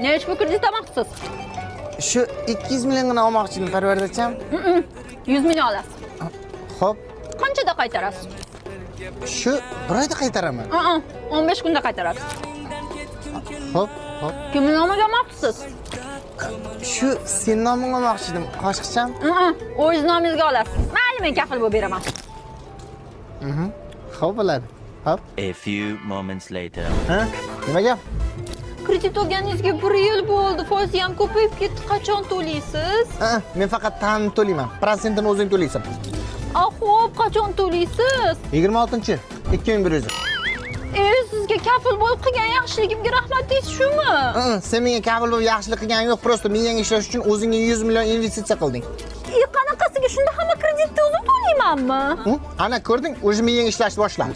Ne ushbu kredit olmoqchisiz? Shu 200 millionga olmoqchi edim, Parvardocham. 100 million olasiz. Xo'p, Qanchada qaytarasiz? shu bir oyda qaytaraman. 15 kunda qaytarasiz. Xo'p, xo'p. Kimning nomiga olmoqchisiz? Shu sen nomingga olmoqchi edim, Qoshiqcham. O'z nomingizga olasiz. Mayli, men kafil bo'lib beraman. Xo'p bo'ladi. Xo'p. A few moments later. Ha? Nima gap? Kredit olganingizga 1 yil bo'ldi. Foizi ham ko'payib ketdi. Qachon to'laysiz? Men faqat ta'mini to'layman. Prosentini o'zing to'laysan. Xo'p, qachon to'laysiz? 26-chi, 2100. Sizga kafil bo'lib qilgan yaxshiligimga rahmat deysiz shumi? Sen menga kafil bo'lib yaxshilik qilganing yo'q, prosta men yangi ishlash uchun o'zingga 100 million investitsiya qilding. Qanaqasiga shunda hamma kreditni o'zim to'laymanmi? Ana ko'rding, o'zi men yangi ishlashni boshladi.